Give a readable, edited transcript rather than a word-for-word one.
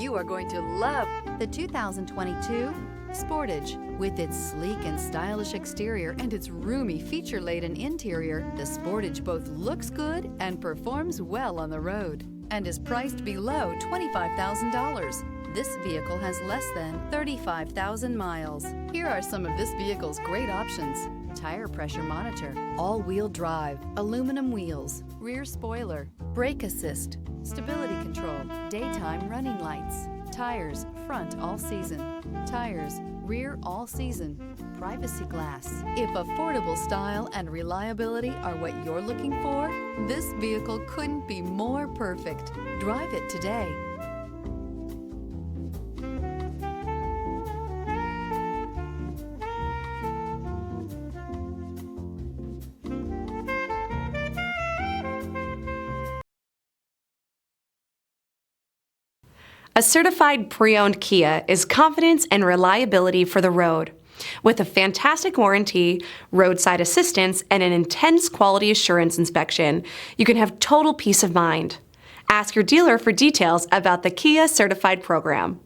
you are going to love the 2022 Sportage. With its sleek and stylish exterior and its roomy feature-laden interior, the Sportage both looks good and performs well on the road and is priced below $25,000. This vehicle has less than 35,000 miles. Here are some of this vehicle's great options: tire pressure monitor, all-wheel drive, aluminum wheels, rear spoiler, brake assist, stability control, daytime running lights, tires front all season, tires rear all season, privacy glass. If affordable style and reliability are what you're looking for, this vehicle couldn't be more perfect. Drive it today. A certified pre-owned Kia is confidence and reliability for the road. With a fantastic warranty, roadside assistance, and an intense quality assurance inspection, you can have total peace of mind. Ask your dealer for details about the Kia Certified program.